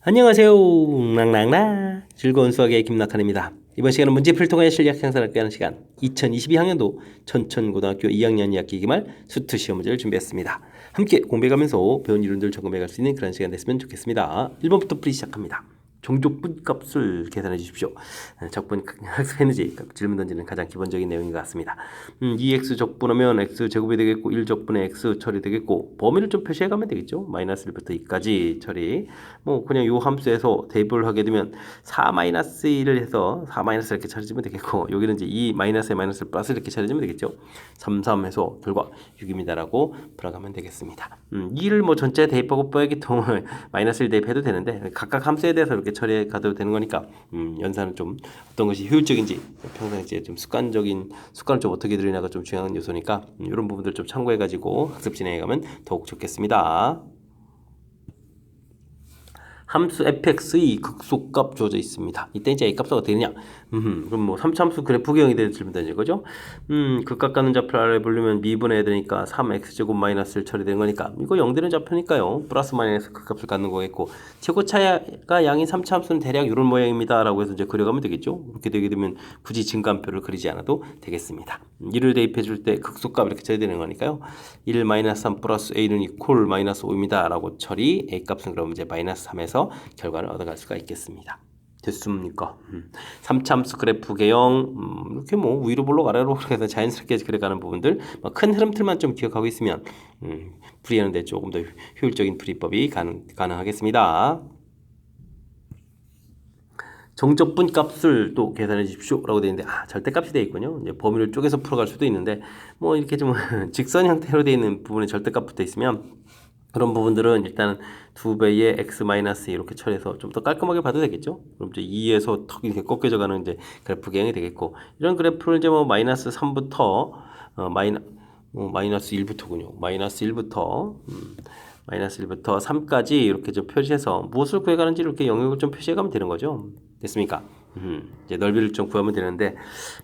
안녕하세요. 낭낭나 즐거운 수학의 김낙한입니다. 이번 시간은 문제풀이를 통해 실력 향상을 하는 시간 2022학년도 천천고등학교 2학년 2학기 기말 수트 시험 문제를 준비했습니다. 함께 공부해가면서 배운 이론들 점검해갈 수 있는 그런 시간 됐으면 좋겠습니다. 1번부터 풀이 시작합니다. 종족분 값을 계산해 주십시오. 적분 학습했는지 질문 던지는 가장 기본적인 내용인 것 같습니다. 2x 적분하면 x제곱이 되겠고 1적분에 x 처리 되겠고 범위를 좀 표시해 가면 되겠죠. 마이너스 1부터 2까지 처리. 뭐 그냥 요 함수에서 대입을 하게 되면 4-1을 해서 4- 이렇게 처리해주면 되겠고 여기는 이제 2 마이너스에 마이너스 플러스 이렇게 처리해주면 되겠죠. 3 해서 결과 6입니다라고 풀어가면 되겠습니다. 2를 뭐 전체 대입하고 빼기 통을 마이너스 1 대입해도 되는데 각각 함수에 대해서 이렇게 처리해 가도 되는 거니까 연산은 좀 어떤 것이 효율적인지 평상시에 좀 습관을 좀 어떻게 들이나가 좀 중요한 요소니까 이런 부분들 좀 참고해 가지고 학습 진행해 가면 더욱 좋겠습니다. 함수 fx의 극소값 주어져 있습니다. 이때 이제 a값은 어떻게 되냐? 그럼 뭐 3차함수 그래프 기형이 되는 질문 던질 거죠? 극각 가는 좌표를 아래 보려면 미분해야 되니까 3x제곱 마이너스를 처리되는 거니까 이거 0 되는 좌표니까요. 플러스 마이너스 극값을 갖는 거겠고 최고차가 양인 3차함수는 대략 이런 모양입니다. 라고 해서 이제 그려가면 되겠죠? 이렇게 되게 되면 굳이 증가함표를 그리지 않아도 되겠습니다. 1을 대입해 줄 때 극소값 이렇게 처리되는 거니까요. 1 마이너스 3 플러스 a는 이퀄 마이너스 5입니다. 라고 처리 a값은 그럼 이제 마이너스 3에서 결과를 얻어갈 수가 있겠습니다. 됐습니까? 3차함수 그래프 개형 이렇게 뭐 위로 볼록 아래로 해서 자연스럽게 그려가는 부분들 큰 흐름틀만 좀 기억하고 있으면 풀이하는데 조금 더 효율적인 풀이법이 가능하겠습니다. 정적분 값을 또 계산해 주십시오 라고 되어 있는데 절대값이 되어 있군요. 이제 범위를 쪼개서 풀어갈 수도 있는데 뭐 이렇게 좀 직선 형태로 되어 있는 부분에 절대값 붙어 있으면 그런 부분들은 일단 2배의 x 마이너스 이렇게 처리해서 좀 더 깔끔하게 봐도 되겠죠. 그럼 이제 2에서 턱 이렇게 꺾여져 가는 이제 그래프 개형이 되겠고 이런 그래프를 이제 뭐 마이너스 3부터 마이너스 1부터군요. 마이너스 1부터 3까지 이렇게 좀 표시해서 무엇을 구해가는지 이렇게 영역을 좀 표시해가면 되는 거죠. 됐습니까? 이제 넓이를 좀 구하면 되는데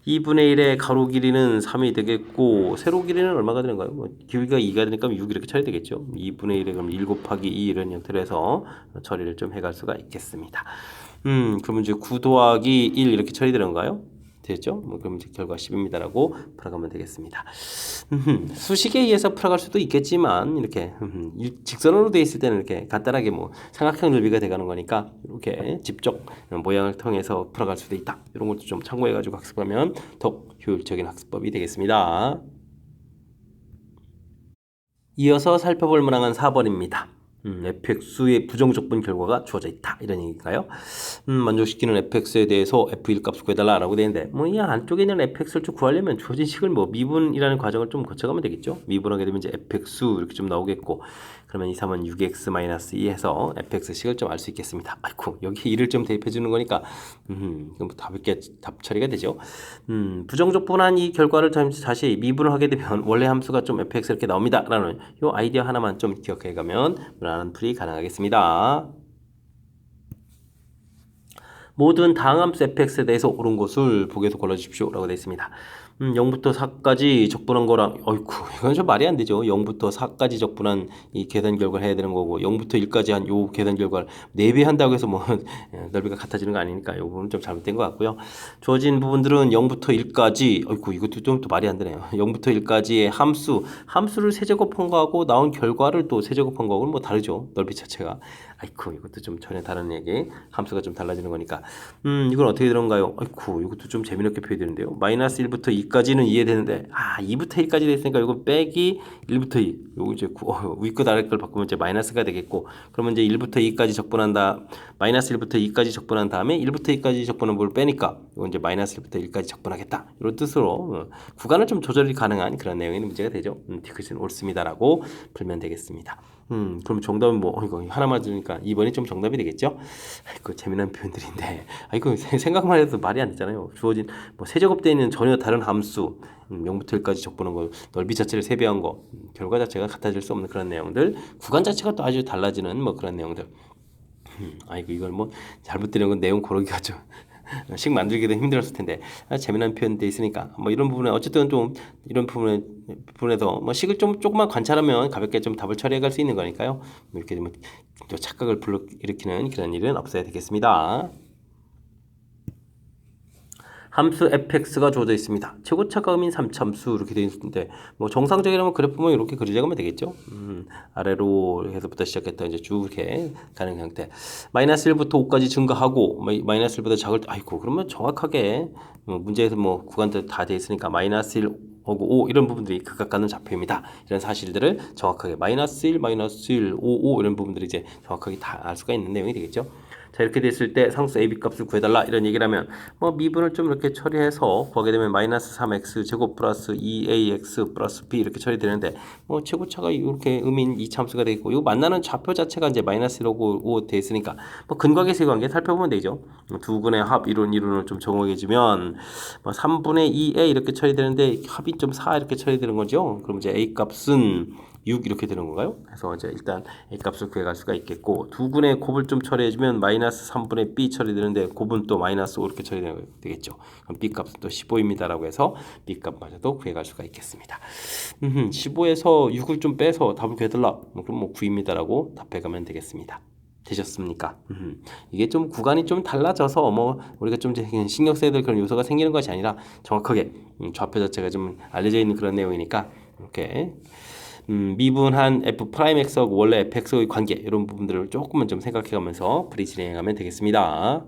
2분의 1의 가로 길이는 3이 되겠고 세로 길이는 얼마가 되는가요? 뭐 길이가 2가 되니까 6 이렇게 처리 되겠죠. 2분의 1에 그럼 1 곱하기 2 이런 형태로 해서 처리를 좀 해갈 수가 있겠습니다. 그러면 이제 9 더하기 1 이렇게 처리되는가요? 되죠? 뭐 그럼 이제 결과 10입니다라고 풀어가면 되겠습니다. 수식에 의해서 풀어갈 수도 있겠지만 이렇게 직선으로 되어 있을 때는 이렇게 간단하게 뭐 삼각형 넓이가 돼가는 거니까 이렇게 직접 모양을 통해서 풀어갈 수도 있다. 이런 것도 좀 참고해가지고 학습하면 더 효율적인 학습법이 되겠습니다. 이어서 살펴볼 문항은 4번입니다. fx의 부정적분 결과가 주어져 있다 이런 얘기인가요? 만족시키는 fx에 대해서 f1 값을 구해달라라고 되는데 뭐 이 안쪽에 있는 fx를 좀 구하려면 주어진 식을 뭐 미분이라는 과정을 좀 거쳐가면 되겠죠. 미분하게 되면 이제 fx 이렇게 좀 나오겠고 그러면 2, 3은 6x-2 해서 fx식을 좀 알 수 있겠습니다. 아이고 여기 1을 좀 대입해 주는 거니까 그럼 답 처리가 되죠. 부정적분한 이 결과를 다시 미분을 하게 되면 원래 함수가 좀 fx 이렇게 나옵니다 라는 이 아이디어 하나만 좀 기억해 가면 무난한 풀이 가능하겠습니다. 모든 다항함수 fx에 대해서 옳은 것을 보기에서 골라주십시오 라고 되어 있습니다. 0부터 4까지 적분한 거랑 어이쿠 이건 좀 말이 안 되죠. 0부터 4까지 적분한 이 계산 결과를 해야 되는 거고 0부터 1까지 한 요 계산 결과를 4배 한다고 해서 뭐 넓이가 같아지는 거 아니니까 요 부분은 좀 잘못된 것 같고요. 주어진 부분들은 0부터 1까지 어이쿠 이것도 좀 또 말이 안 되네요. 0부터 1까지의 함수를 세제곱한 거하고 나온 결과를 또 세제곱한 거하고는 뭐 다르죠. 넓이 자체가. 아이쿠 이것도 좀 전혀 다른 얘기. 함수가 좀 달라지는 거니까 이건 어떻게 들어온가요? 아이쿠 이것도 좀 재미있게 표현되는데요. 마이너스 1부터 2까지는 이해되는데 2부터 1까지 됐으니까 이거 빼기 1부터 2 요거 이제 위 거 아래 걸 바꾸면 이제 마이너스가 되겠고 그러면 이제 1부터 2까지 적분한다 마이너스 1부터 2까지 적분한 다음에 1부터 2까지 적분한 걸 빼니까 이건 이제 마이너스 1부터 1까지 적분하겠다 이런 뜻으로 구간을 좀 조절이 가능한 그런 내용의 문제가 되죠. 디귿은 옳습니다라고 풀면 되겠습니다. 그럼 정답은 뭐 이거 하나만 주니까 2번이 좀 정답이 되겠죠? 그 재미난 표현들인데 이거 생각만 해도 말이 안 되잖아요. 주어진 뭐 세제곱되어 있는 전혀 다른 함수 0부터 1까지 적분한 거 넓이 자체를 3배한 거 결과 자체가 같아질 수 없는 그런 내용들 구간 자체가 또 아주 달라지는 뭐 그런 내용들 아이고 이걸 뭐 잘못 들은 건 내용 고르기가 좀 식 만들기도 힘들었을 텐데 재미난 표현돼 있으니까 뭐 이런 부분에 어쨌든 좀 이런 부분에서 뭐 식을 좀 조금만 관찰하면 가볍게 좀 답을 처리해 갈 수 있는 거니까요. 뭐 이렇게 좀 착각을 불러일으키는 그런 일은 없어야 되겠습니다. 함수 fx가 주어져 있습니다. 최고차가 음인 3참수 이렇게 되어 있는데 뭐 정상적이라면 그래프 보면 이렇게 그려져가면 되겠죠. 아래로 해서부터 시작했다 이제 쭉 이렇게 가는 형태. 마이너스 1부터 5까지 증가하고 마이너스 1보다 작을 때 아이고 그러면 정확하게 문제에서 뭐 구간들 다 되어 있으니까 마이너스 1 하고 5 이런 부분들이 극각 가는 좌표입니다. 이런 사실들을 정확하게 마이너스 1, 마이너스 1, 5, 5 이런 부분들이 이제 정확하게 다 알 수가 있는 내용이 되겠죠. 자 이렇게 됐을 때 상수 AB 값을 구해달라 이런 얘기를 하면 뭐 미분을 좀 이렇게 처리해서 구하게 되면 마이너스 3x 제곱 플러스 2ax 플러스 b 이렇게 처리되는데 뭐 최고차가 이렇게 음인 이 참수가 되겠고 이 만나는 좌표 자체가 이제 마이너스 1하고 5 돼 있으니까 뭐 근각에서의 관계 살펴보면 되죠. 두 근의 합 이론을 좀 정확해지면 뭐 3분의 2a 이렇게 처리되는데 합이 좀 4 이렇게 처리되는 거죠. 그럼 이제 a 값은 6 이렇게 되는 건가요? 그래서 이제 일단 a 값을 구해갈 수가 있겠고 두 군의 곱을 좀 처리해주면 마이너스 3분의 b 처리되는데 곱은 또 마이너스 5 이렇게 처리되겠죠. 그럼 b 값은 또 15입니다라고 해서 b 값마저도 구해갈 수가 있겠습니다. 15에서 6을 좀 빼서 답을 구해달라. 그럼 뭐 9입니다라고 답해가면 되겠습니다. 되셨습니까? 이게 좀 구간이 좀 달라져서 뭐 우리가 좀 신경 써야 될 그런 요소가 생기는 것이 아니라 정확하게 좌표 자체가 좀 알려져 있는 그런 내용이니까 이렇게 미분한 f'x하고 원래 fx의 관계 이런 부분들을 조금만 좀 생각해가면서 풀이 진행해가면 되겠습니다.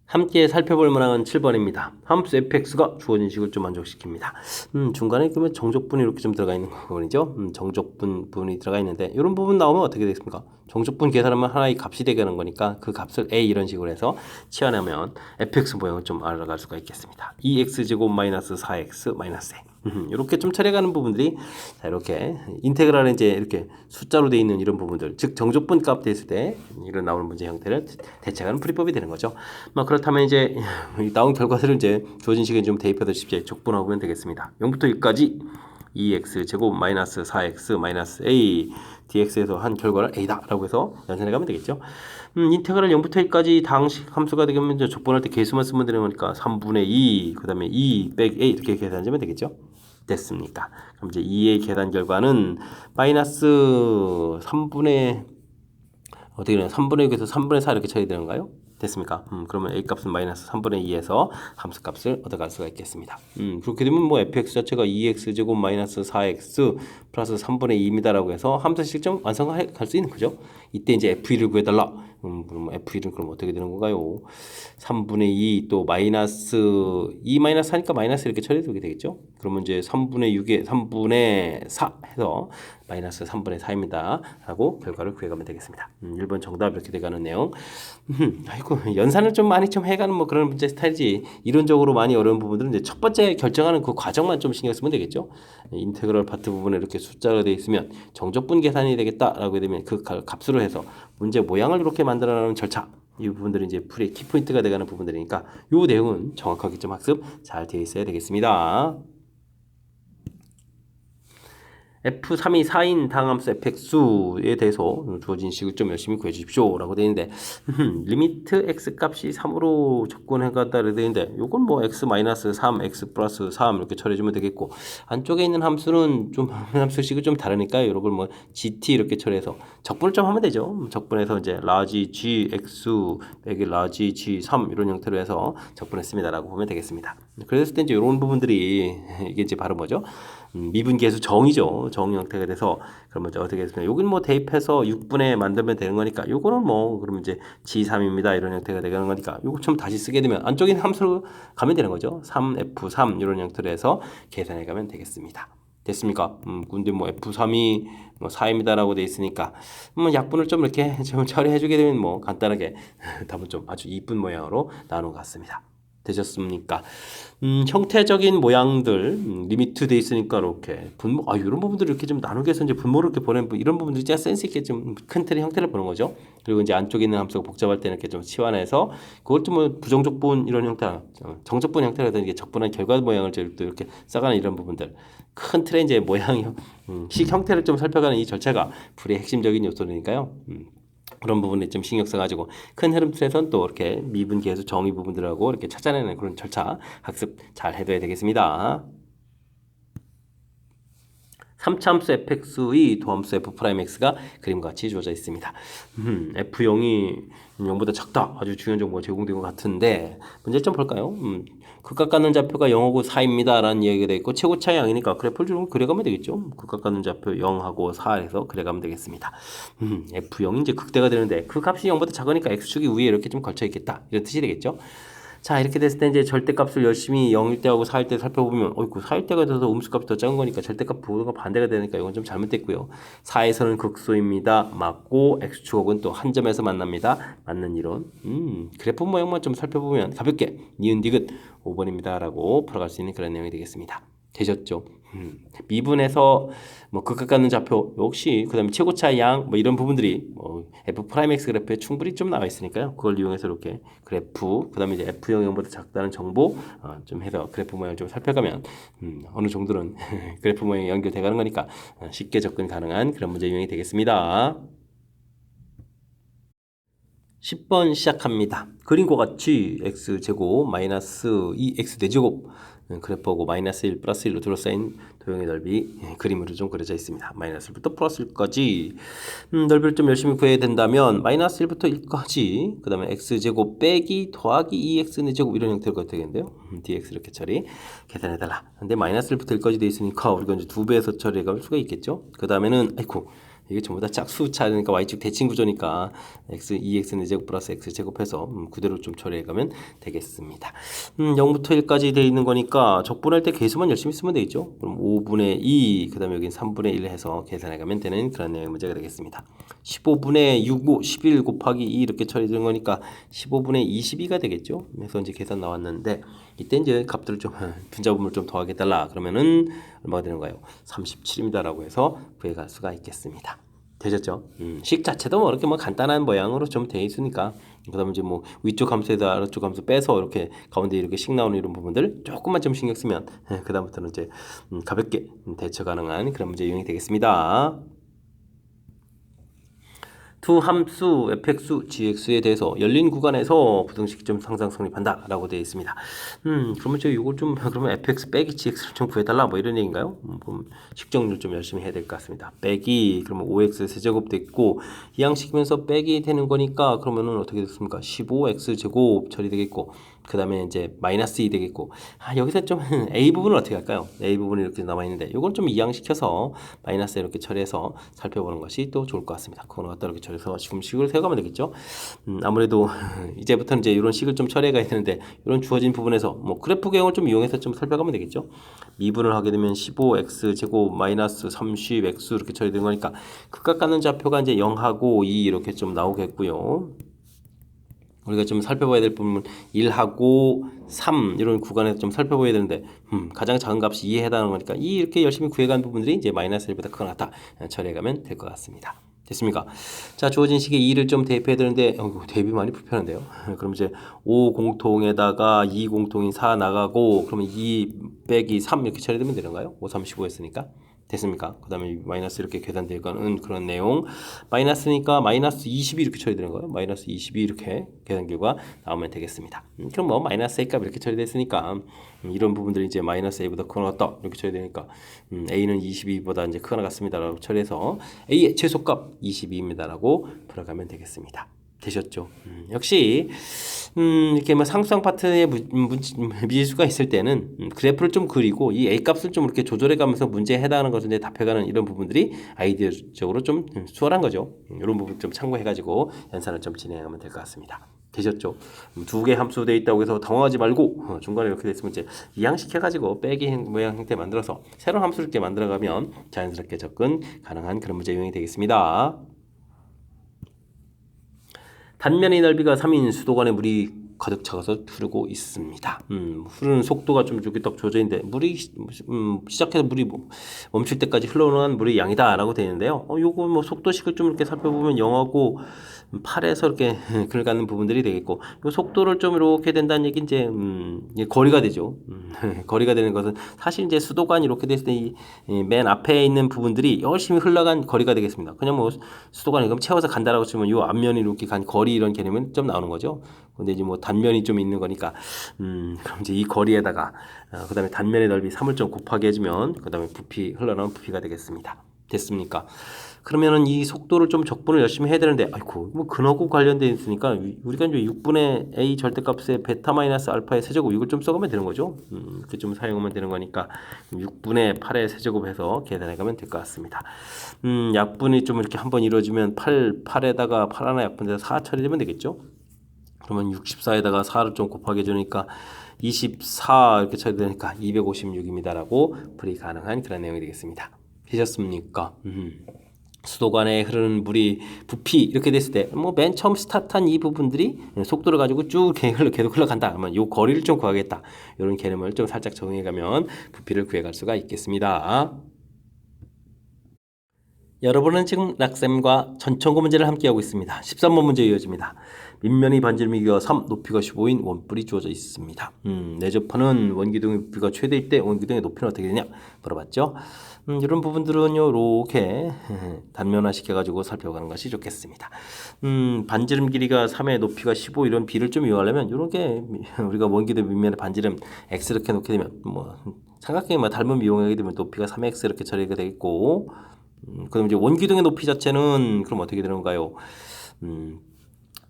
함께 살펴볼 문항은 7번입니다. 함수 fx가 주어진 식을 좀 만족시킵니다. 중간에 그러면 정적분이 이렇게 좀 들어가 있는 부분이죠. 정적분이 들어가 있는데 이런 부분 나오면 어떻게 되겠습니까? 정적분 계산하면 하나의 값이 되게 하는 거니까 그 값을 a 이런 식으로 해서 치환하면 fx 모양을 좀 알아갈 수가 있겠습니다. 2x제곱 마이너스 4x 마이너스 a 이렇게 좀 처리가는 부분들이 자 이렇게 인테그랄에 이제 이렇게 숫자로 되어 있는 이런 부분들 즉 정적분 값 됐을 때 이런 나오는 문제 형태를 대체하는 풀이법이 되는 거죠. 그렇다면 이제 나온 결과들을 이제 주어진 식에 좀 대입해서 쉽게 적분하면 되겠습니다. 0부터 1까지 2x 제곱 마이너스 4x 마이너스 a dx에서 한 결과를 a다 라고 해서 연산해 가면 되겠죠. 인테그랄 0부터 1까지 당식 함수가 되면 이제 적분할 때 개수만 쓰면 되는 거니까 3분의 2 그 다음에 2 빼기 a 이렇게 계산하면 되겠죠. 됐습니까? 그럼 이제 2의 계산 결과는 마이너스 3분의 어떻게 되나 3분의 6에서 3분의 4 이렇게 처리되는가요? 됐습니까? 그러면 a 값은 마이너스 3분의 2에서 함수 값을 얻어갈 수가 있겠습니다. 그렇게 되면 뭐 fx 자체가 2x 제곱 마이너스 4x 플러스 3분의 2입니다라고 해서 함수 실점 완성할 수 있는 거죠. 이때 이제 f1을 구해달라. 그럼 f1은 그럼 어떻게 되는 건가요? 3분의 2 또 마이너스 2 마이너스 하니까 마이너스 이렇게 처리되게 되겠죠. 그러면 이제 3분의 6에 3분의 4 해서 마이너스 3분의 4입니다. 라고 결과를 구해가면 되겠습니다. 1번 정답 이렇게 돼가는 내용. 아이고 연산을 좀 많이 좀 해가는 뭐 그런 문제 스타일이지 이론적으로 많이 어려운 부분들은 이제 첫 번째 결정하는 그 과정만 좀 신경 쓰면 되겠죠. 인테그럴 파트 부분에 이렇게 숫자로 되어 있으면 정적분 계산이 되겠다라고 되면 그 값으로 해서 문제 모양을 이렇게 만들어가는 절차 이 부분들이 이제 풀이의 키포인트가 되가는 부분들이니까 이 내용은 정확하게 좀 학습 잘 되어 있어야 되겠습니다. F3이 4인 당함수 fx에 대해서 주어진 식을 좀 열심히 구해주십시오 라고 되어 있는데 리미트 x 값이 3으로 접근해가다 되어 있는데 요건 뭐 x-3, x 플러스 3 이렇게 처리해주면 되겠고 안쪽에 있는 함수는 좀 함수식이 좀 다르니까 이걸 뭐 gt 이렇게 처리해서 적분을 좀 하면 되죠. 적분해서 이제 라지 gx 빼기 라지 g3 이런 형태로 해서 적분했습니다 라고 보면 되겠습니다. 그랬을 때 이제 이런 부분들이 이게 이제 바로 뭐죠? 미분계수 정이죠. 정 형태가 돼서 그러면 이제 어떻게 했습니까? 여기는 뭐 대입해서 6분에 만들면 되는 거니까 요거는 뭐 그러면 이제 G3입니다. 이런 형태가 되는 거니까 요거 좀 다시 쓰게 되면 안쪽에 있는 함수로 가면 되는 거죠. 3F3 이런 형태로 해서 계산해 가면 되겠습니다. 됐습니까? 근데 뭐 F3이 뭐 4입니다라고 돼 있으니까 약분을 좀 이렇게 좀 처리해 주게 되면 뭐 간단하게 답은 좀 아주 이쁜 모양으로 나온 것 같습니다. 되셨습니까? 형태적인 모양들 리미트 돼 있으니까 이렇게 분모 이런 부분들을 이렇게 좀 나누게 해서 이제 분모를 이렇게 보내는 이런 부분들이 진짜 센스 있게 좀 큰 틀의 형태를 보는 거죠. 그리고 이제 안쪽에 있는 함수가 복잡할 때는 이렇게 좀 치환해서 그걸 좀 뭐 부정적분 이런 형태, 정적분 형태라든지 이게 적분한 결과 모양을 또 이렇게 써가는 이런 부분들 큰 틀의 이제 모양 식 형태를 좀 살펴가는 이 절차가 풀이의 핵심적인 요소니까요. 그런 부분에 좀 신경 써가지고 큰 흐름 틀에선 또 이렇게 미분 계수 정의 부분들하고 이렇게 찾아내는 그런 절차 학습 잘 해둬야 되겠습니다. 3차함수 fx의 도함수 f'x가 그림과 같이 주어져 있습니다. f0이 0보다 작다. 아주 중요한 정보가 제공된 것 같은데 문제점 볼까요? 극각 갖는 좌표가 0하고 4입니다. 라는 이야기가 되어 있고 최고차이 양이니까 그래프를 좀 그려가면 되겠죠. 극각 갖는 좌표 0하고 4에서 그려가면 되겠습니다. f0이 이제 극대가 되는데 그 값이 0보다 작으니까 x축이 위에 이렇게 좀 걸쳐 있겠다. 이런 뜻이 되겠죠. 자, 이렇게 됐을 때 이제 절대값을 열심히 0일 때하고 4일 때 살펴보면 어이구 4일 때가 돼서 음수값이 더 작은 거니까 절대값 보호가 반대가 되니까 이건 좀 잘못됐고요. 4에서는 극소입니다. 맞고 x축은 또 한 점에서 만납니다. 맞는 이론. 그래프 모양만 좀 살펴보면 가볍게 니은 디귿 5번입니다. 라고 풀어갈 수 있는 그런 내용이 되겠습니다. 되셨죠? 미분에서 뭐 극각 갖는 좌표 역시 그다음에 최고차 양 뭐 이런 부분들이 뭐 f'(x) 그래프에 충분히 좀 나와 있으니까요. 그걸 이용해서 이렇게 그래프 그다음에 이제 f0이 0보다 작다는 정보 좀 해서 그래프 모양 좀 살펴가면 어느 정도는 그래프 모양이 연결돼 가는 거니까 쉽게 접근 가능한 그런 문제 유형이 되겠습니다. 10번 시작합니다. 그림과 같이 x제곱 마이너스 2x 대제곱 그래프하고 마이너스 1 플러스 1로 둘러싸인 도형의 넓이 그림으로 좀 그려져 있습니다. 마이너스 1부터 플러스 1까지 넓이를 좀 열심히 구해야 된다면 마이너스 1부터 1까지 그 다음에 x제곱 빼기 더하기 2x 제곱 이런 형태가 되겠는데요. dx 이렇게 처리 계산해달라. 근데 마이너스 1부터 1까지 돼 있으니까 우리가 이제 2배에서 처리해갈 수가 있겠죠. 그 다음에는 아이고 이게 전부 다 짝수차니까 y축 대칭 구조니까 x 2x는 제곱 플러스 x 제곱해서 그대로 좀 처리해 가면 되겠습니다. 0부터 1까지 돼 있는 거니까 적분할 때 계수만 열심히 쓰면 되겠죠. 그럼 5분의 2 그다음에 여기는 3분의 1 해서 계산해 가면 되는 그런 내용의 문제가 되겠습니다. 15분의 6, 5, 11 곱하기 2 이렇게 처리되는 거니까 15분의 22가 되겠죠. 그래서 이제 계산 나왔는데 이때 이제 값들을 좀 분자분모를 좀 더하게 달라 그러면은 얼마가 되는가요? 37입니다라고 해서 구해갈 수가 있겠습니다. 되셨죠? 식 자체도 뭐 이렇게 뭐 간단한 모양으로 좀 되어 있으니까 그다음에 이제 뭐 위쪽 함수에다 아래쪽 함수 빼서 이렇게 가운데 이렇게 식 나오는 이런 부분들 조금만 좀 신경 쓰면 그다음부터는 이제 가볍게 대처 가능한 그런 문제 유형이 되겠습니다. 두 함수 fx, gx에 대해서 열린 구간에서 부등식점 상상 성립한다 라고 되어 있습니다. 그러면 제가 이걸 좀 그러면 fx 빼기 gx를 좀 구해달라 뭐 이런 얘기인가요? 그럼 식정률 좀 열심히 해야 될 것 같습니다. 빼기 그러면 5x 세제곱 됐고 이항식이면서 빼기 되는 거니까 그러면은 어떻게 됐습니까? 15x 제곱 처리되겠고 그 다음에 이제 마이너스 2 되겠고 여기서 좀 a 부분을 어떻게 할까요? a 부분이 이렇게 남아 있는데 이걸 좀 이항시켜서 마이너스 이렇게 처리해서 살펴보는 것이 또 좋을 것 같습니다. 그거는 갖다 이렇게 처리해서 지금 식을 세워가면 되겠죠. 아무래도 이제부터는 이제 이런 식을 좀 처리해 가야 되는데 이런 주어진 부분에서 뭐 그래프 개형을 좀 이용해서 좀 살펴가면 되겠죠. 미분을 하게 되면 15x 제곱 마이너스 30x 이렇게 처리되는 거니까 극각 갖는 좌표가 이제 0하고 2 이렇게 좀 나오겠고요. 우리가 좀 살펴봐야 될 부분은 1하고 3 이런 구간에서 좀 살펴봐야 되는데 가장 작은 값이 2에 해당하는 거니까 2 이렇게 열심히 구해간 부분들이 이제 마이너스 1보다 크거나 같다 처리해가면 될 것 같습니다. 됐습니까? 자, 주어진 식에 2를 좀 대입해야 되는데 대입이 많이 불편한데요. 그럼 이제 5 공통에다가 2 공통인 4 나가고 그러면 2 빼기 3 이렇게 처리되면 되는가요? 5, 3, 15 했으니까. 됐습니까? 그 다음에 마이너스 이렇게 계산되는 그런 내용. 마이너스니까 마이너스 20이 이렇게 처리되는 거예요. 마이너스 20이 이렇게 계산 결과 나오면 되겠습니다. 그럼 뭐 마이너스 A값 이렇게 처리됐으니까 이런 부분들이 이제 마이너스 A보다 크거나 같다 이렇게 처리되니까 A는 22보다 이제 크거나 같습니다라고 처리해서 A의 최소값 22입니다라고 풀어가면 되겠습니다. 되셨죠? 역시 이렇게 뭐 상수항 파트에 미지수가 있을 때는 그래프를 좀 그리고 이 A 값을 좀 이렇게 조절해 가면서 문제에 해당하는 것을 답해가는 이런 부분들이 아이디어적으로 좀 수월한 거죠. 이런 부분 좀 참고해 가지고 연산을 좀 진행하면 될 것 같습니다. 되셨죠? 두 개 함수 되어 있다고 해서 당황하지 말고 중간에 이렇게 됐으면 이제 이항시켜 가지고 빼기 모양 형태 만들어서 새로운 함수를 이렇게 만들어가면 자연스럽게 접근 가능한 그런 문제 유형이 되겠습니다. 단면의 넓이가 3인 수도관의 물이 가득 차가서 흐르고 있습니다. 흐르는 속도가 좀 이렇게 딱 조절인데 물이 시작해서 물이 멈출 때까지 흘러오는 물의 양이다라고 되어 있는데요. 요거 뭐 속도식을 좀 이렇게 살펴보면 0하고 8에서 이렇게 글을 갖는 부분들이 되겠고, 요 속도를 좀 이렇게 된다는 얘기 이제 이게 거리가 되죠. 거리가 되는 것은 사실 이제 수도관 이렇게 됐을 때 이 맨 앞에 있는 부분들이 열심히 흘러간 거리가 되겠습니다. 그냥 뭐 수도관을 그럼 채워서 간다라고 치면 요 앞면이 이렇게 간 거리 이런 개념은 좀 나오는 거죠. 근데 이제 뭐 단면이 좀 있는 거니까 그럼 이제 이 거리에다가 그다음에 단면의 넓이 3을 좀 곱하게 해주면 그다음에 부피 흘러나온 부피가 되겠습니다. 됐습니까? 그러면은 이 속도를 좀 적분을 열심히 해야 되는데, 아이고 뭐 근하고 관련돼 있으니까 우리가 이제 6분의 a 절대값의 베타 마이너스 알파의 세제곱 이걸 좀 써가면 되는 거죠. 이렇게 좀 사용하면 되는 거니까 6분의 8의 세제곱해서 계산해가면 될 것 같습니다. 약분이 좀 이렇게 한번 이루어지면 8에다가 8 하나 약분돼서 4 처리되면 되겠죠. 그러면 64에다가 4를 좀 곱하게 해주니까 24 이렇게 처리되니까 256입니다라고 풀이 가능한 그런 내용이 되겠습니다. 되셨습니까? 수도관에 흐르는 물이 부피 이렇게 됐을 때 뭐 맨 처음 스타트한 이 부분들이 속도를 가지고 쭉 계속 흘러간다 그러면 요 거리를 좀 구하겠다, 이런 개념을 좀 살짝 적용해가면 부피를 구해갈 수가 있겠습니다. 여러분은 지금 락쌤과 전천후 문제를 함께하고 있습니다. 13번 문제 이어집니다. 밑면이 반지름이가 3, 높이가 15인 원뿔이 주어져 있습니다. 내접하는 원기둥의 부피가 최대일 때 원기둥의 높이는 어떻게 되냐 물어봤죠. 이런 부분들은요 이렇게 단면화 시켜가지고 살펴가는 것이 좋겠습니다. 반지름 길이가 3의 높이가 15 이런 비를 좀 이용하려면 이렇게 우리가 원기둥 밑면의 반지름 x 이렇게 놓게 되면 뭐 삼각형이 뭐 닮은 이용하게 되면 높이가 3x 이렇게 처리가 되겠고, 그럼 이제 원기둥의 높이 자체는 그럼 어떻게 되는가요?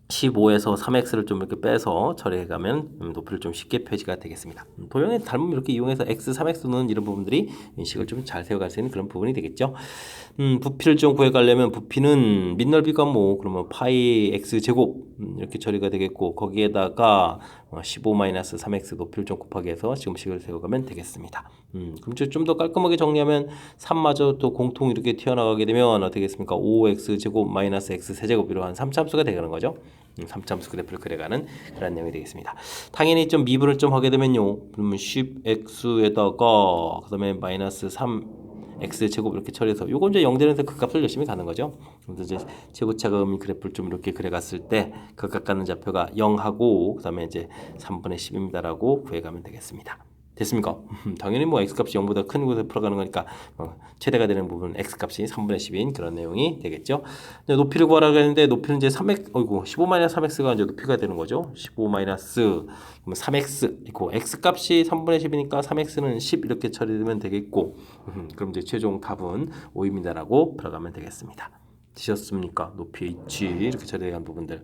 15에서 3x를 좀 이렇게 빼서 처리해가면 높이를 좀 쉽게 표시가 되겠습니다. 도형의 닮음 이렇게 이용해서 x, 3x는 이런 부분들이 인식을 좀 잘 세워갈 수 있는 그런 부분이 되겠죠. 부피를 좀 구해가려면 부피는 밑넓이가 뭐 그러면 파이 x 제곱 이렇게 처리가 되겠고, 거기에다가 15-3x 높이를 좀 곱하게 해서 지금식을 세워가면 되겠습니다. 그럼 좀 더 깔끔하게 정리하면 3마저 또 공통 이렇게 튀어나가게 되면 어떻게 되겠습니까? 5x 제곱 마이너스 x 세제곱 이러한 3참수가 되는 거죠. 3참수 그래프를 그려가는 그런 내용이 되겠습니다. 당연히 좀 미분을 좀 하게 되면요, 그러면 10x에다가 그 다음에 마이너스 3x 제곱 이렇게 처리해서 요거 이제 0되면서 그 값을 열심히 가는 거죠. 그래서 이제 최고차가 의미 그래프를 좀 이렇게 그려갔을 때 극각 가는 좌표가 0하고 그 다음에 이제 3분의 10입니다라고 구해가면 되겠습니다. 됐습니까? 당연히 뭐 x값이 0보다 큰 곳에 풀어가는 거니까 최대가 되는 부분 x값이 3분의 10인 그런 내용이 되겠죠. 높이를 구하라고 했는데 높이는 이제 3x, 15-3x가 이제 높이가 되는 거죠. 15-3x 있고 x값이 3분의 10이니까 3x는 10 이렇게 처리되면 되겠고, 그럼 이제 최종 답은 5입니다라고 풀어가면 되겠습니다. 되셨습니까? 높이 h 이렇게 처리한 부분들.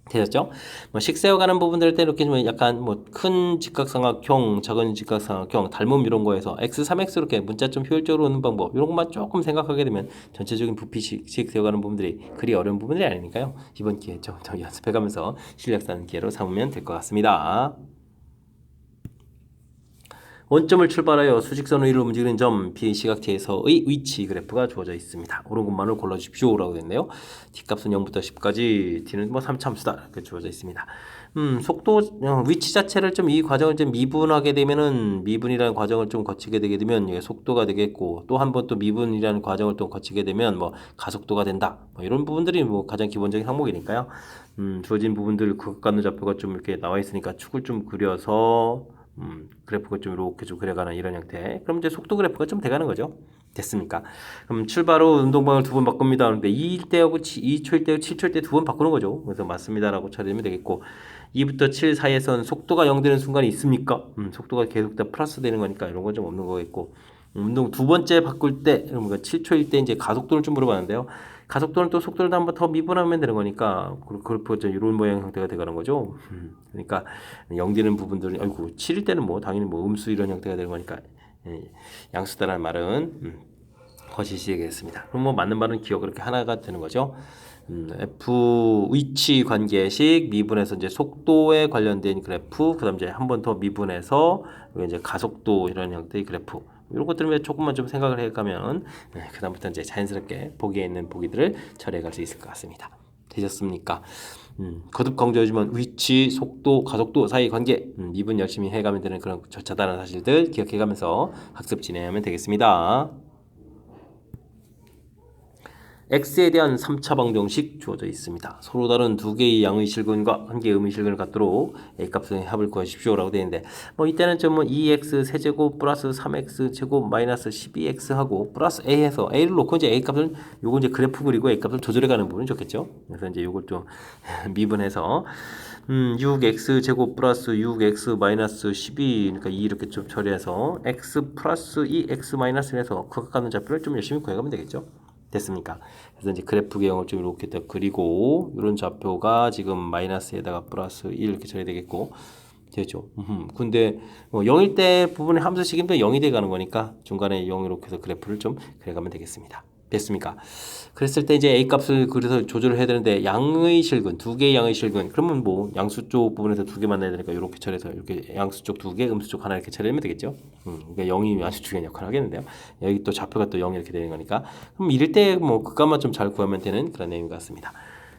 되셨죠? 뭐 식세어가는 부분들 때 이렇게 좀 약간 뭐 큰 직각삼각형, 작은 직각삼각형, 닮음 이런 거에서 x, 3x 이렇게 문자 좀 효율적으로 오는 방법 이런 것만 조금 생각하게 되면 전체적인 부피식 세어가는 부분들이 그리 어려운 부분들이 아니니까요. 이번 기회에 좀 더 연습해가면서 실력 쌓는 기회로 삼으면 될 것 같습니다. 원점을 출발하여 수직선을 이루어 움직이는 점 비시각체에서의 위치 그래프가 주어져 있습니다. 옳은 것만을 골라주십시오 라고 됐네요. T값은 0부터 10까지, T는 뭐 3참수다 이렇게 주어져 있습니다. 속도 위치 자체를 좀 이 과정을 좀 미분하게 되면은 미분이라는 과정을 좀 거치게 되게 되면 이게 속도가 되겠고, 또 한 번 또 미분이라는 과정을 또 거치게 되면 뭐 가속도가 된다. 뭐 이런 부분들이 뭐 가장 기본적인 항목이니까요. 주어진 부분들 극각 갖는 좌표가 좀 이렇게 나와 있으니까 축을 좀 그려서 그래프가 좀 이렇게 좀 그려가는 이런 형태. 그럼 이제 속도 그래프가 좀 돼가는 거죠. 됐습니까? 그럼 출발 후 운동방을 2번 바꿉니다. 그런데 2일 때하고 2초일 때, 7초일 때 2번 바꾸는 거죠. 그래서 맞습니다라고 처리하면 되겠고, 2부터 7 사이에선 속도가 0 되는 순간이 있습니까? 속도가 계속 다 플러스 되는 거니까 이런 건 좀 없는 거겠고, 운동 두 번째 바꿀 때, 그러니까 7초일 때 이제 가속도를 좀 물어봤는데요. 가속도는 또 속도를 한 번 더 미분하면 되는 거니까 그래프가 이런 모양 형태가 되가는 거죠. 그러니까 0 되는 부분들은, 아이고 7일 때는 뭐 당연히 뭐 음수 이런 형태가 되는 거니까 양수다라는 말은 거시시하겠습니다. 그럼 뭐 맞는 말은 기억 그렇게 하나가 되는 거죠. F 위치 관계식 미분해서 이제 속도에 관련된 그래프, 그다음 이제 한 번 더 미분해서 이제 가속도 이런 형태의 그래프. 이런 것들을 조금만 좀 생각을 해가면 그다음부터 이제 자연스럽게 보기에 있는 보기들을 처리해 갈 수 있을 것 같습니다. 되셨습니까? 거듭 강조해주면 위치, 속도, 가속도 사이 관계 미분 열심히 해가면 되는 그런 절차다라는 사실들 기억해가면서 학습 진행하면 되겠습니다. x에 대한 3차 방정식 주어져 있습니다. 서로 다른 두 개의 양의 실근과 한 개의 음의 실근을 갖도록 a값의 합을 구하십시오 라고 되어 있는데 이때는 좀 2x 세제곱 플러스 3x 제곱 마이너스 12x 하고 플러스 a 해서 a를 놓고 이제 a값을 요거 이제 그래프 그리고 a값을 조절해 가는 부분이 좋겠죠. 그래서 이제 요걸 좀 미분해서 6x 제곱 플러스 6x 마이너스 12 그러니까 2 이렇게 좀 처리해서 x 플러스 2x 마이너스 해서 극각하는 좌표를 좀 열심히 구해가면 되겠죠. 됐습니까? 그래서 이제 그래프 개형을 좀 이렇게 딱 그리고 이런 좌표가 지금 마이너스에다가 플러스 1 이렇게 처리 되겠고 되죠. 근데 0일 때 부분의 함수식인데 0이 돼 가는 거니까 중간에 0 이렇게 해서 그래프를 좀 그려가면 되겠습니다. 됐습니까? 그랬을 때 이제 a 값을 그래서 조절을 해야 되는데 양의 실근 두 개의 양의 실근 그러면 뭐 양수 쪽 부분에서 두 개 만나야 되니까 이렇게 처리해서 이렇게 양수 쪽 두 개, 음수 쪽 하나 이렇게 처리하면 되겠죠. 그러니까 0이 아주 중요한 역할을 하겠는데요. 여기 또 좌표가 또 0 이렇게 되는 거니까 그럼 이럴 때 뭐 그것만 좀 잘 구하면 되는 그런 내용 같습니다.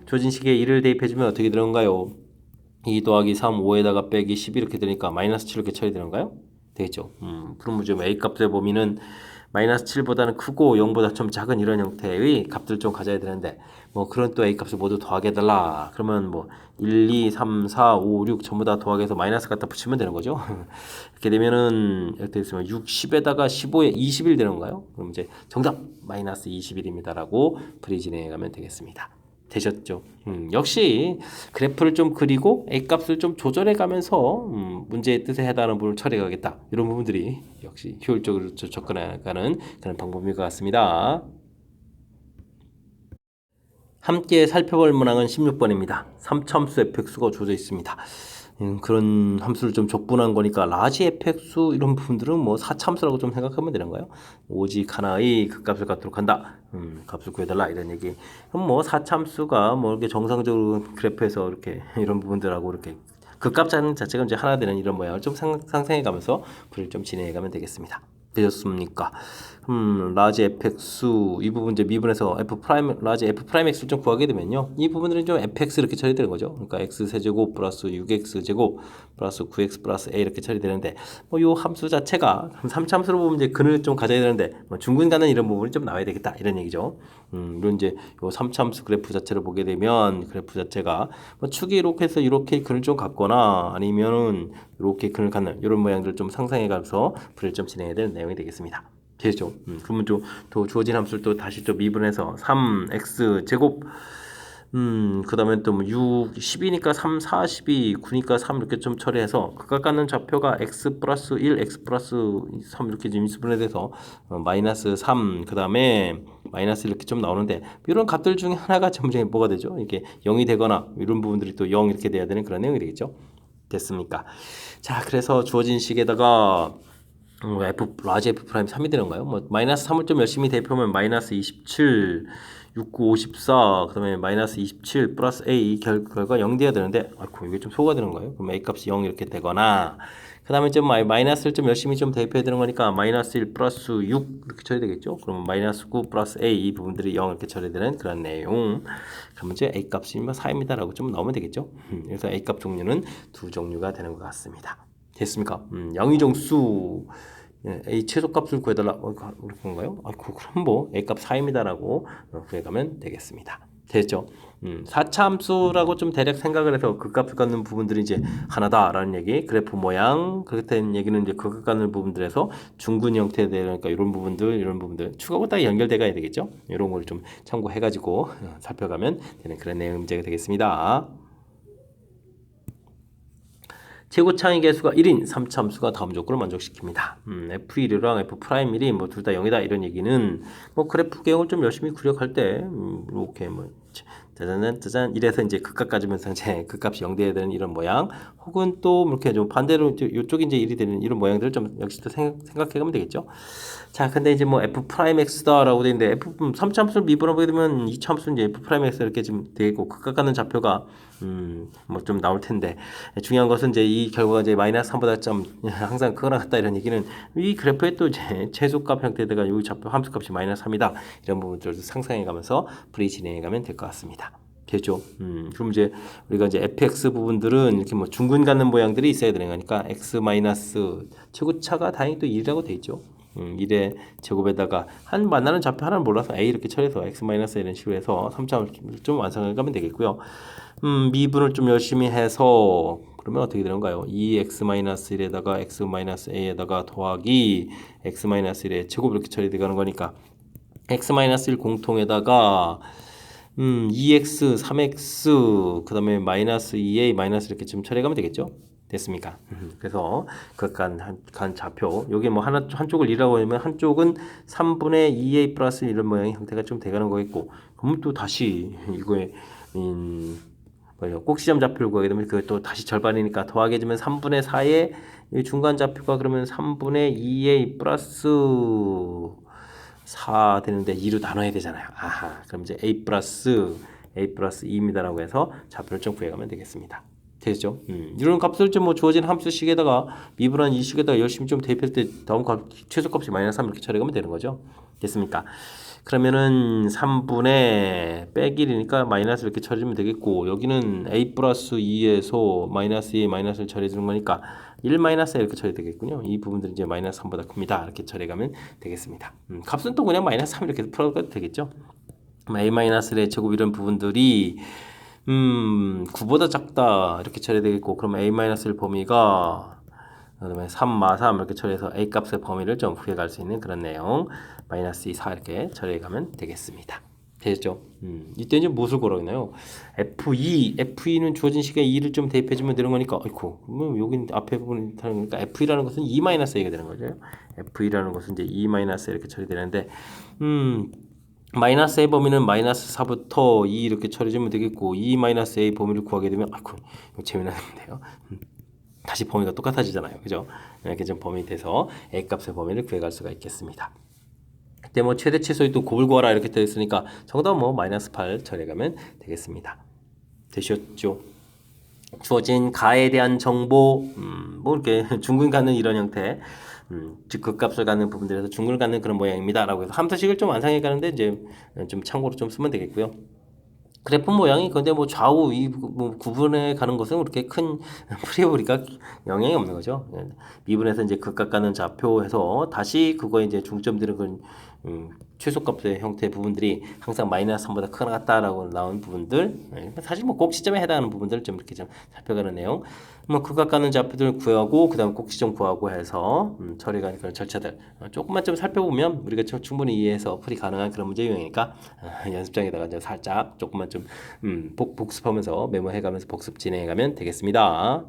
조진식에 1을 대입해주면 어떻게 되는가요? 2 더하기 3, 5에다가 빼기 10 이렇게 되니까 마이너스 7 이렇게 처리되는가요? 되겠죠. 그럼 뭐 a 값의 범위는 마이너스 7보다는 크고 0보다 좀 작은 이런 형태의 값들 좀 가져야 되는데 뭐 그런 또 a 값을 모두 더하게 해달라 그러면 뭐 1, 2, 3, 4, 5, 6 전부 다 더하게 해서 마이너스 갖다 붙이면 되는 거죠. 이렇게 되면은 이렇게 있으면 6, 10에다가 15에 21 되는 건가요? 그럼 이제 정답 마이너스 21입니다 라고 풀이 진행해 가면 되겠습니다. 되셨죠? 역시 그래프를 좀 그리고 a값을 좀 조절해 가면서 문제의 뜻에 해당하는 부분을 처리해 가겠다. 이런 부분들이 역시 효율적으로 접근해 가는 그런 방법인 것 같습니다. 함께 살펴볼 문항은 16번입니다. 3차함수 fx가 주어져 있습니다. 그런 함수를 좀 적분한 거니까 라지 fx 이런 부분들은 뭐 4차함수라고 좀 생각하면 되는가요? 오직 하나의 극값을 갖도록 한다. 값을 구해달라 이런 얘기. 그럼 뭐 4차함수가 뭐 이렇게 정상적으로 그래프에서 이렇게 이런 부분들하고 이렇게 극값 자체가 이제 하나 되는 이런 모양을 좀 상상해 가면서 풀을 좀 진행해 가면 되겠습니다. 되셨습니까? 라지 fx 이 부분 이제 미분해서 f 프라임 라지 f 프라임 x를 좀 구하게 되면요. 이 부분들은 좀 fx 이렇게 처리되는 거죠. 그러니까 x 세제곱 플러스 6x 제곱 플러스 9x 플러스 a 이렇게 처리되는데 뭐 요 함수 자체가 3차 함수로 보면 이제 근을 좀 가져야 되는데 뭐 중근간은 이런 부분이 좀 나와야 되겠다 이런 얘기죠. 물론 이제 요 3차 함수 그래프 자체를 보게 되면 그래프 자체가 뭐 축이 이렇게 해서 이렇게 근을 좀 갖거나 아니면은 이렇게 근을 갖는 이런 모양들을 좀 상상해 가면서 풀을 좀 진행해야 되는 내용이 되겠습니다. 되죠. 그러면 또 주어진 함수를 또 다시 또 미분해서 3x 제곱 그 다음에 또 뭐 6, 10이니까 3, 42, 9니까 3 이렇게 좀 처리해서 각각 갖는 좌표가 x 플러스 1, x 플러스 3 이렇게 좀 미분해서 마이너스 3, 그 다음에 마이너스 이렇게 좀 나오는데 이런 값들 중에 하나가 점점 뭐가 되죠? 이렇게 0이 되거나 이런 부분들이 또 0 이렇게 돼야 되는 그런 내용이 되겠죠. 됐습니까? 자, 그래서 주어진 식에다가 라지 f 프라임 3이 되는가요? 뭐 마이너스 3을 좀 열심히 대표하면 마이너스 27, 69, 54, 그 다음에 마이너스 27 플러스 a 결과 0 돼야 되는데 아이고 이게 좀 소가 되는 거예요. 그럼 a 값이 0 이렇게 되거나 그 다음에 좀 마이너스를 좀 열심히 좀 대입해야 되는 거니까 마이너스 1 플러스 6 이렇게 처리되겠죠. 그러면 마이너스 9 플러스 a 이 부분들이 0 이렇게 처리되는 그런 내용. 그러면 이제 a 값이 4입니다 라고 좀 나오면 되겠죠. 그래서 a 값 종류는 두 종류가 되는 것 같습니다. 됐습니까? 양의정수 a 최소값을 구해달라 그런가요? 그럼 뭐 a 값 4입니다라고 구해가면 되겠습니다. 됐죠? 4차 함수라고 좀 대략 생각을 해서 그 값을 갖는 부분들이 이제 하나다라는 얘기, 그래프 모양 그렇게 된 얘기는 이제 그 값을 갖는 부분들에서 중근 형태에 대하니까 이런 부분들 추가하고 딱 연결돼가야 되겠죠? 이런 걸 좀 참고해가지고 살펴가면 되는 그런 내용 문제가 되겠습니다. 최고차의 개수가 1인 3차 함수가 다음 조건을 만족시킵니다. F1이랑 F'1이 뭐 둘 다 0이다 이런 얘기는 뭐 그래프 개형을 좀 열심히 구력할 때 이렇게 뭐 짜잔 이래서 이제 극값 가지면서 이제 극값이 0 돼야 되는 이런 모양 혹은 또 이렇게 좀 반대로 이쪽이 이제 1이 되는 이런 모양들을 좀 역시 또 생각해 가면 되겠죠. 자, 근데 이제 뭐 F'X다라고 되어 있는데 3차 함수를 미분하게 되면 2차 함수는 이제 F'X 이렇게 지금 되어 있고 극값 가는 좌표가 뭐 좀 나올 텐데 중요한 것은 이제 이 결과가 이제 마이너스 3보다 좀 항상 크거나 같다 이런 얘기는 이 그래프에 또 이제 최소값 형태가 이 좌표 함수값이 마이너스 3이다 이런 부분들을 상상해 가면서 풀이 진행해 가면 될 것 같습니다. 되죠. 그럼 이제 우리가 이제 fx 부분들은 이렇게 뭐 중근 갖는 모양들이 있어야 되는 거니까 x 마이너스 제곱차가 다행히 또 1이라고 돼 있죠. 1의 제곱에다가 한 만나는 좌표 하나를 몰라서 a 이렇게 처리해서 x 마이너스 이런 식으로 해서 3차원을 좀 완성해 가면 되겠고요. 미분을 좀 열심히 해서 그러면 어떻게 되는가요? 2x-1에다가 x-a에다가 더하기 x-1의 제곱 이렇게 처리돼 가는 거니까 x-1 공통에다가 2x, 3x, 그 다음에 마이너스 2a, 마이너스 이렇게 좀 처리해가면 되겠죠? 됐습니까? 그래서 간 좌표, 여기 뭐 한쪽을 2라고 하면 한쪽은 3분의 2a 플러스 이런 모양의 형태가 좀 돼가는 거겠고, 그러면 또 다시 이거에, 꼭지점 좌표를 구하게 되면 그걸 또 다시 절반이니까 더하게 해주면 3분의 4의 중간 좌표가 그러면 3분의 2a 플러스 4 되는데 2로 나눠야 되잖아요. 아하, 그럼 이제 a 플러스 2입니다라고 해서 좌표를 좀 구해가면 되겠습니다. 되죠? 이런 값을 좀 뭐 주어진 함수식에다가 미분한 이 식에다가 열심히 좀 대입했을 때 다음 값 최소값이 마이너스 3 이렇게 처리하면 되는 거죠. 됐습니까? 그러면은 3분의 빼기 1이니까 마이너스 이렇게 처리하면 되겠고, 여기는 a 플러스 2에서 마이너스 2에 마이너스를 처리해 주는 거니까 1 마이너스 이렇게 처리되겠군요. 이 부분들이 이제 마이너스 3보다 큽니다. 이렇게 처리하면 되겠습니다. 값은 또 그냥 마이너스 3 이렇게 풀어도 되겠죠. a 마이너스의 제곱 이런 부분들이 9보다 작다 이렇게 처리되겠고, 그럼 a 마이너스 1 범위가 그다음에 3 마 3 이렇게 처리해서 a 값의 범위를 좀 구해갈 수 있는 그런 내용 마이너스 2, 4 이렇게 처리해가면 되겠습니다. 되죠? 이때 이제 무엇을 구하나요? F2는 주어진 시간에 2를 좀 대입해주면 되는 거니까, 아이고, 뭐 여기 앞에 부분이 다른 거니까 F2라는 것은 2-A가 되는 거죠. F2라는 것은 이제 2- 이렇게 처리되는데, 마이너스 A 범위는 마이너스 4부터 2 이렇게 처리해주면 되겠고, 2-A 범위를 구하게 되면, 아이고, 이거 재미나는데요. 다시 범위가 똑같아지잖아요. 그죠? 이렇게 좀 범위 돼서 A 값의 범위를 구해갈 수가 있겠습니다. 그때 뭐 최대 최소의 또 곱을 구하라 이렇게 되어 있으니까 정답은 뭐 마이너스 8 처리해가면 되겠습니다. 되셨죠? 주어진 가에 대한 정보, 뭐 이렇게 중근 갖는 이런 형태, 즉 극값을 갖는 부분들에서 중근을 갖는 그런 모양입니다라고 해서 함수식을 좀 완성해 가는데 이제 좀 참고로 좀 쓰면 되겠고요. 그래프 모양이 근데 뭐 좌우 뭐 구분해 가는 것은 그렇게 큰 프리오리가 영향이 없는 거죠. 미분해서 이제 극값 가는 좌표에서 다시 그거에 이제 중점 들은 건 최소값의 형태 부분들이 항상 마이너스 3보다 크거나 같다라고 나온 부분들, 사실 뭐 꼭지점에 해당하는 부분들을 좀 이렇게 좀 살펴가는 내용. 뭐 극값 가는 좌표들 구하고 그다음 꼭지점 구하고 해서 처리가 그런 절차들 조금만 좀 살펴보면 우리가 충분히 이해해서 풀이 가능한 그런 문제 유형이니까 연습장에다가 이제 살짝 조금만 좀 복습하면서 메모해가면서 복습 진행해가면 되겠습니다.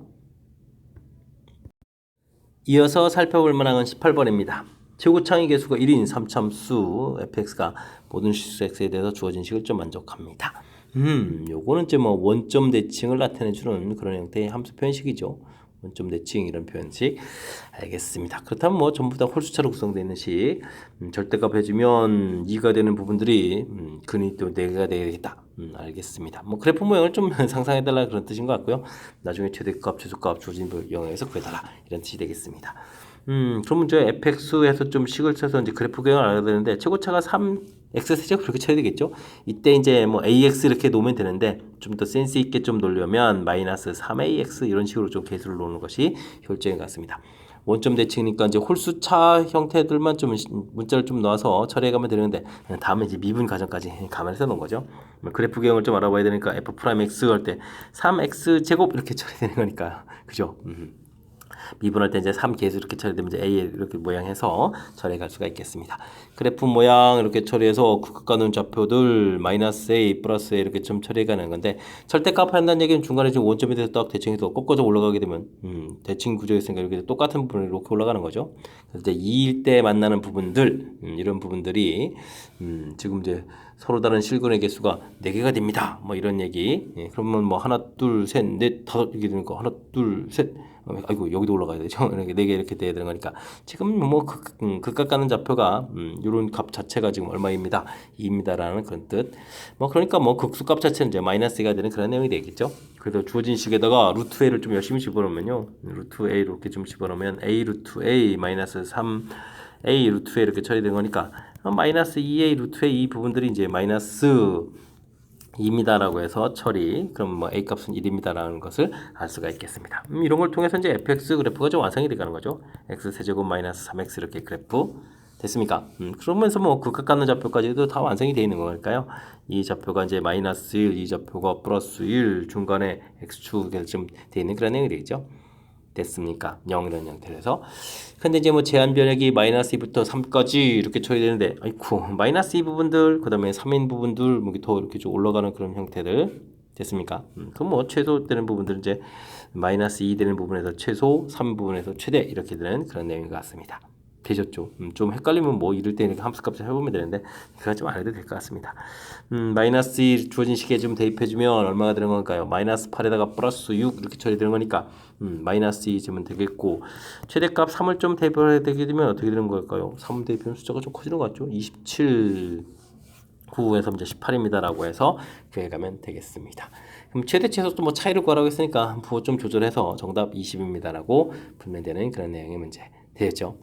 이어서 살펴볼 만한 건 18번입니다. 최고창의 개수가 1인 3참수 fx가 모든 실수 x에 대해서 주어진 식을 좀 만족합니다. 요거는 이제 뭐 원점 대칭을 나타내주는 그런 형태의 함수 표현식이죠. 원점 대칭 이런 표현식. 알겠습니다. 그렇다면 뭐 전부 다 홀수차로 구성되어 있는 식. 절대값 해주면 2가 되는 부분들이 근이 또 4개가 되겠다. 알겠습니다. 뭐 그래프 모양을 좀 상상해달라 그런 뜻인 것 같고요. 나중에 최대값, 최소값 주어진 영역에서 구해달라 이런 뜻이 되겠습니다. 그러면 이제 fx에서 좀 식을 쳐서 이제 그래프 계획을 알아야 되는데 최고차가 3x 세제곱 그렇게 쳐야 되겠죠. 이때 이제 뭐 ax 이렇게 놓으면 되는데 좀 더 센스 있게 좀 놓으려면 마이너스 3ax 이런 식으로 좀 개수를 놓는 것이 효율적인 것 같습니다. 원점 대칭이니까 이제 홀수차 형태들만 좀 문자를 좀 넣어서 처리해가면 되는데 다음에 이제 미분 과정까지 감안해서 놓은 거죠. 그래프 계획을 좀 알아봐야 되니까 f 프라임 x 할 때 3x 제곱 이렇게 처리되는 거니까 그죠? 미분할 때 이제 3계수 이렇게 처리되면 이제 A 이렇게 모양해서 처리해 갈 수가 있겠습니다. 그래프 모양 이렇게 처리해서 극값 가는 좌표들 마이너스 A 플러스 A 이렇게 좀 처리해 가는 건데 절대값 한다는 얘기는 중간에 지금 원점이 돼서 딱 대칭해서 꺾어져 올라가게 되면 대칭 구조였으니까 이렇게 똑같은 부분이 이렇게 올라가는 거죠. 그래서 이제 2일 때 만나는 부분들 이런 부분들이 지금 이제 서로 다른 실근의 개수가 4개가 됩니다. 뭐 이런 얘기. 그러면 뭐 하나, 둘, 셋, 넷, 다섯 이렇게 되는 거. 하나, 둘, 셋. 아이고 여기도 올라가야 되죠. 이렇게 4개 이렇게 돼야 되는 거니까 지금 뭐 극값 가는 좌표가 이런 값 자체가 지금 얼마입니다. 2입니다라는 그런 뜻. 뭐 그러니까 뭐 극수값 자체는 이제 마이너스 2가 되는 그런 내용이 되겠죠. 그래서 주어진 식에다가 루트 a를 좀 열심히 집어넣으면요. 루트 a 이렇게 좀 집어넣으면 a 루트 a 마이너스 3 a 루트 a 이렇게 처리된 거니까 마이너스 2a 루트 a 이 부분들이 이제 마이너스 2입니다라고 해서 처리, 그럼 뭐 A 값은 1입니다라는 것을 알 수가 있겠습니다. 이런 걸 통해서 이제 fx 그래프가 좀 완성이 되가는 거죠. x 세제곱 마이너스 3x 이렇게 그래프 됐습니까? 그러면서 뭐 극각 갖는 좌표까지도 다 완성이 되어 있는 거니까요. 이 좌표가 이제 마이너스 1, 이 좌표가 플러스 1, 중간에 x축에 좀 되어 있는 그런 내용이 되겠죠. 됐습니까? 0 이런 형태에서. 근데 이제 뭐 제한 변역이 마이너스 2부터 3까지 이렇게 처리되는데, 아이쿠, 마이너스 2 부분들, 그 다음에 3인 부분들, 뭐 더 이렇게 좀 올라가는 그런 형태들 됐습니까? 그럼 뭐 최소 되는 부분들은 이제 마이너스 2 되는 부분에서 최소, 3 부분에서 최대 이렇게 되는 그런 내용인 것 같습니다. 되셨죠? 좀 헷갈리면 뭐 이럴 때 이렇게 함수값을 해보면 되는데 그거 좀 안 해도 될 것 같습니다. 마이너스 2 주어진 식에 좀 대입해주면 얼마가 되는 건가요? 마이너스 8에다가 플러스 6 이렇게 처리되는 거니까 마이너스 2 주면 되겠고, 최대값 3을 좀 대입을 되게 되면 어떻게 되는 걸까요? 3 대입하면 숫자가 좀 커지는 것 같죠? 27 9에서 이제 18입니다라고 해서 구해가면 되겠습니다. 그럼 최대 최소도 뭐 차이를 구하라고 했으니까 그거 좀 조절해서 정답 20입니다라고 풀면 되는 그런 내용의 문제 되겠죠.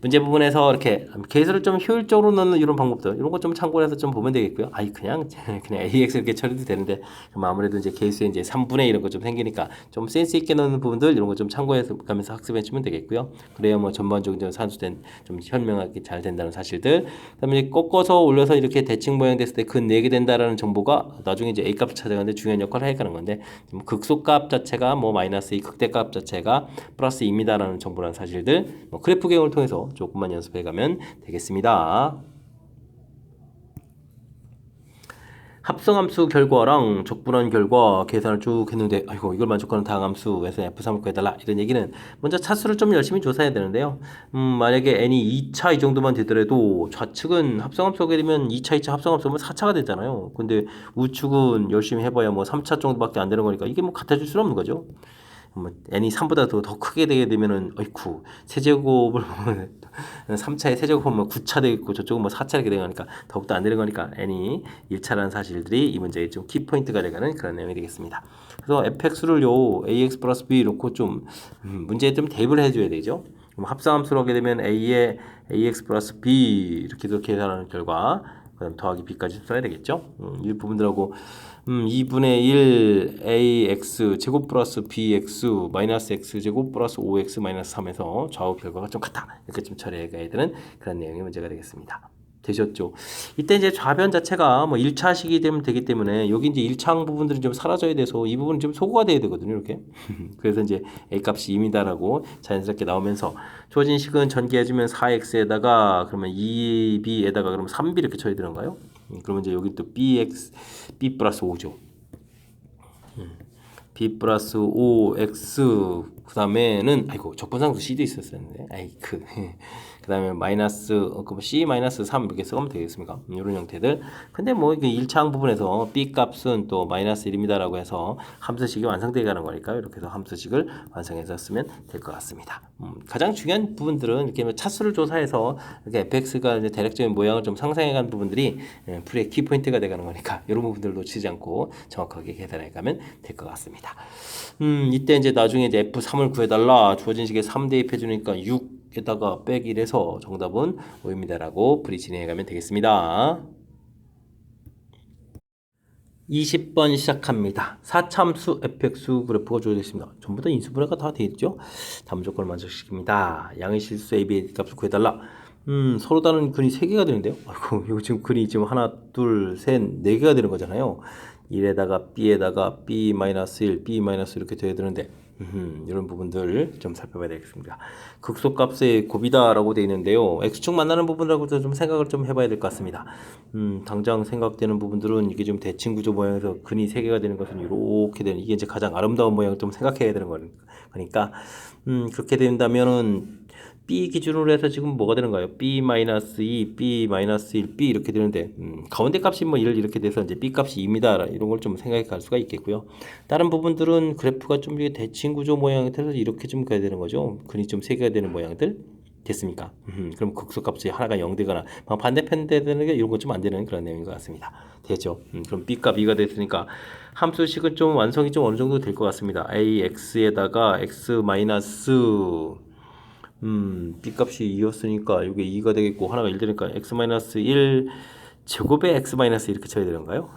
문제 부분에서 이렇게 계수를 좀 효율적으로 넣는 이런 방법들, 이런 거 좀 참고해서 좀 보면 되겠고요. 아이 그냥 AX 이렇게 처리도 되는데 그럼 아무래도 이제 계수에 이제 3분의 이런 거 좀 생기니까 좀 센스 있게 넣는 부분들 이런 거 좀 참고해서 가면서 학습해 주면 되겠고요. 그래야 뭐 전반적으로 좀 산수된 좀 현명하게 잘 된다는 사실들. 그다음에 꺾어서 올려서 이렇게 대칭 모양 됐을 때 근 4개 된다라는 정보가 나중에 이제 A 값을 찾아가는데 중요한 역할을 해가는 건데, 극소값 자체가 뭐 마이너스 2, 극대값 자체가 플러스 2입니다라는 정보라는 사실들 뭐 그래프 개형을 통해서 조금만 연습해 가면 되겠습니다. 합성함수 결과랑 적분한 결과 계산을 쭉 했는데, 아이고 이걸 만족하는 다항함수에서 F3을 구해달라 이런 얘기는 먼저 차수를 좀 열심히 조사해야 되는데요. 만약에 n이 2차 이 정도만 되더라도 좌측은 합성함수 하게 되면 2차, 2차 합성함수면 4차가 되잖아요. 근데 우측은 열심히 해봐야 뭐 3차 정도밖에 안 되는 거니까 이게 뭐 같아질 수는 없는 거죠. 뭐 n이 3보다 더 크게 되게 되면은 어이쿠 세제곱을 3차의 세제곱은 뭐 9차 되겠고 저쪽은 뭐 4차 이렇게 되니까 더욱더 안 되는 거니까 n이 1차라는 사실들이 이 문제의 좀 키포인트가 되가는 그런 내용이 되겠습니다. 그래서 fx를요 ax 플러스 b 놓고 좀 문제에 좀 대입을 해줘야 되죠. 그럼 합성함수를 하게 되면 a에 ax 플러스 b 이렇게 계산하는 결과 그다음 더하기 b까지 써야 되겠죠. 이 부분들하고 2분의 1 ax 제곱 플러스 bx 마이너스 x 제곱 플러스 5x 마이너스 3에서 좌우 결과가 좀 같다. 이렇게 좀 처리해야 되는 그런 내용의 문제가 되겠습니다. 되셨죠? 이때 이제 좌변 자체가 뭐 1차식이 되면 되기 때문에 여기 이제 1차항 부분들이 좀 사라져야 돼서 이 부분은 좀 소거가 돼야 되거든요. 이렇게. 그래서 이제 a 값이 2입니다라고 자연스럽게 나오면서 주어진 식은 전개해주면 4x에다가 그러면 2b에다가 그러면 3b 이렇게 쳐야 되는가요? 그러면 이제 여기 또 bx b 플러스 5죠. b 플러스 5x 그 다음에는 아이고 적분상수 c도 있었었는데 아이크 그 다음에 마이너스 c 마이너스 3 이렇게 쓰면 되겠습니까? 이런 형태들. 근데 뭐 이게 1차항 부분에서 b 값은 또 마이너스 1입니다라고 해서 함수식이 완성되어 가는 거니까요. 이렇게 해서 함수식을 완성해서 쓰면 될 것 같습니다. 가장 중요한 부분들은 이렇게 뭐 차수를 조사해서 이렇게 fx가 이제 대략적인 모양을 좀 상상해가는 부분들이 풀의 키포인트가 되가는 거니까 이런 부분들 놓치지 않고 정확하게 계산해 가면 될 것 같습니다. 이때 이제 나중에 이제 F3을 구해달라 주어진 식에 3 대입해 주니까 6에다가 빼기 1해서 정답은 5입니다라고 풀이 진행해 가면 되겠습니다. 20번 시작합니다. 4참수 fx 그래프가 주어져 있습니다. 전부 다 인수분해가 다 되어 있죠. 다음 조건을 만족시킵니다. 양의 실수 AB의 값을 구해달라. 서로 다른 근이 3개가 되는데요. 아이고, 이거 지금 근이 지금 하나, 둘, 셋, 4개가 되는 거잖아요. 1에다가 B에다가 B-1, B- 이렇게 돼야 되는데 이런 부분들 좀 살펴봐야 되겠습니다. 극소값의 곱이다라고 되어 있는데요. X축 만나는 부분이라고 좀 생각을 좀 해봐야 될 것 같습니다. 당장 생각되는 부분들은 이게 좀 대칭 구조 모양에서 근이 3개가 되는 것은 이렇게 되는 이게 이제 가장 아름다운 모양을 좀 생각해야 되는 거니까 그렇게 된다면은 B 기준으로 해서 지금 뭐가 되는가요? B-2, B-1, B 이렇게 되는데 가운데 값이 뭐 1 이렇게 돼서 이제 B 값이 2입니다. 이런 걸 좀 생각해 갈 수가 있겠고요. 다른 부분들은 그래프가 좀 대칭 구조 모양이 돼서 이렇게 좀 가야 되는 거죠. 근이 좀 3개가 되는 모양들 됐습니까? 그럼 극소값이 하나가 0 되거나 반대편 되는 게 이런 거 좀 안 되는 그런 내용인 것 같습니다. 되죠? 그럼 B값 2가 됐으니까 함수식은 좀 완성이 좀 어느 정도 될 것 같습니다. AX에다가 X 마이너스 B값이 2였으니까 이게 2가 되겠고 하나가 1 되니까 x-1 제곱의 x 마이너스 이렇게 쳐야 되는가요?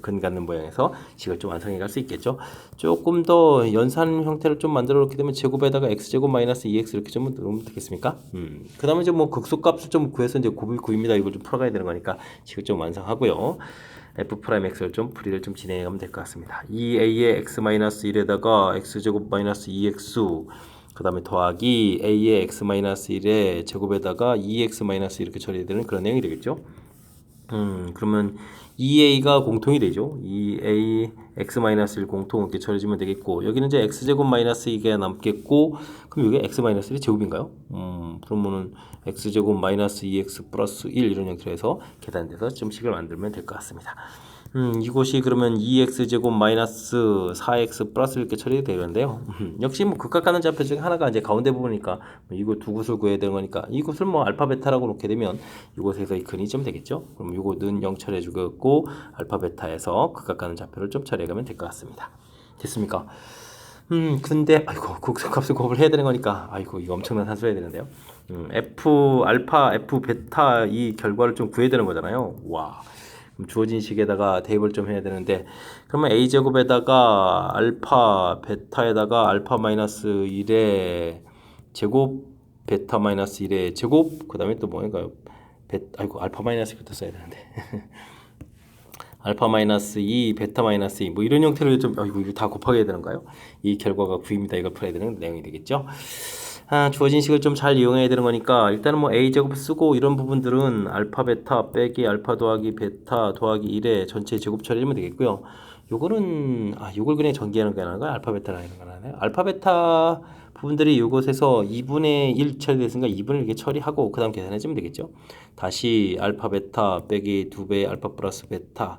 근 갖는 모양에서 식을 좀 완성해 갈 수 있겠죠. 조금 더 연산 형태를 좀 만들어 놓게 되면 제곱에다가 x제곱 마이너스 2x 이렇게 좀 넣으면 되겠습니까? 그 다음에 이제 뭐 극소값을 좀 구해서 이제 곱을 구입니다. 이걸 좀 풀어가야 되는 거니까 식을 좀 완성하고요. f'x를 좀 풀이를 좀 진행해 가면 될 것 같습니다. 2a의 x 마이너스 1에다가 x제곱 마이너스 2x 그 다음에 더하기 a의 x 마이너스 1의 제곱에다가 2x 마이너스 이렇게 처리되는 그런 내용이 되겠죠. 그러면 2a가 공통이 되죠. 2a x-1 공통 이렇게 처리해주면 되겠고 여기는 이제 x제곱 마이너스 2가 남겠고 그럼 이게 x-1이 제곱인가요? 그러면은 x제곱 마이너스 2x 플러스 1 이런 형태로 해서 계산돼서 좀 식을 만들면 될 것 같습니다. 이곳이 그러면 2x제곱 마이너스 4x 플러스 이렇게 처리되는데요. 역시 뭐 극각하는 좌표 중에 하나가 이제 가운데 부분이니까 이거 두 곳을 구해야 되는 거니까 이곳을 뭐 알파 베타라고 놓게 되면 이곳에서 이 근이 좀 되겠죠. 그럼 이거는 0 처리해 주고 알파 베타에서 극각하는 좌표를 좀 처리해 가면 될 것 같습니다. 됐습니까? 근데 아이고 극소값을 곱을 해야 되는 거니까 아이고 이거 엄청난 산수 해야 되는데요. f 알파 f 베타 이 결과를 좀 구해야 되는 거잖아요. 와. 주어진 식에다가 대입을 좀 해야 되는데 그러면 a제곱에다가 알파 베타에다가 알파 마이너스 1의 제곱 베타 마이너스 1의 제곱 그 다음에 또 뭐인가요? 아이고 알파 마이너스부터 써야 되는데 알파 마이너스 2 베타 마이너스 2 뭐 이런 형태를 좀 이거 다 곱하게 되는가요? 이 결과가 9입니다. 이걸 풀어야 되는 내용이 되겠죠. 주어진 식을 좀 잘 이용해야 되는 거니까 일단은 뭐 a제곱 쓰고 이런 부분들은 알파 베타 빼기 알파 더하기 베타 더하기 1의 전체 제곱 처리하면 되겠고요. 요거는 요걸 그냥 전개하는 게 아니라 알파 베타라는 거나요. 알파 베타 부분들이 이곳에서 2분의 1 처리됐으니까 2분의 1 이렇게 처리하고 그 다음 계산해주면 되겠죠. 다시 알파 베타 빼기 2배 알파 플러스 베타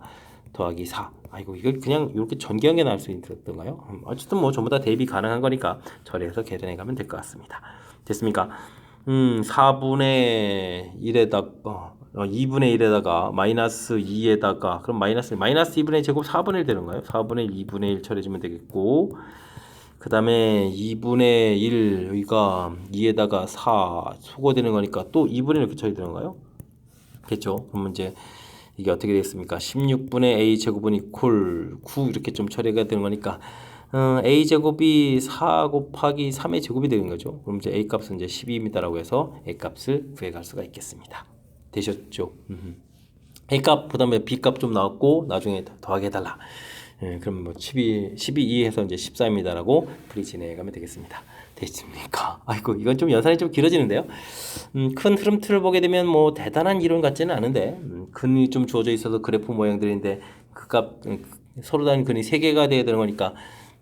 더하기 4 아이고 이걸 그냥 이렇게 전개하게 나올 수 있던가요? 어쨌든 뭐 전부 다 대입이 가능한 거니까 처리해서 계산해 가면 될 것 같습니다. 됐습니까? 4분의 1에다가 2분의 1에다가 마이너스 2에다가 그럼 마이너스 2분의 제곱 4분의 1 되는가요? 4분의 1 2분의 1 처리해주면 되겠고 그 다음에 2분의 1 여기가 2에다가 4 소거되는 거니까 또 2분의 1 이렇게 처리되는 건가요? 겠죠? 그러면 이제 이게 어떻게 되겠습니까? 16분의 a 제곱은 이퀄 9 이렇게 좀 처리가 되는 거니까 a 제곱이 4 곱하기 3의 제곱이 되는 거죠. 그럼 이제 a 값은 이제 12입니다라고 해서 a 값을 구해갈 수가 있겠습니다. 되셨죠? a 값 그다음에 b 값 좀 나왔고 나중에 더하게 해달라. 그럼 뭐 12 해서 이제 14입니다라고 풀이 진행해 가면 되겠습니다. 됐습니까? 아이고 이건 좀 연산이 좀 길어지는데요. 큰 흐름 틀을 보게 되면 뭐 대단한 이론 같지는 않은데 근이 좀 주어져 있어서 그래프 모양들인데 그값 서로 다른 근이 3개가 돼야 되는 거니까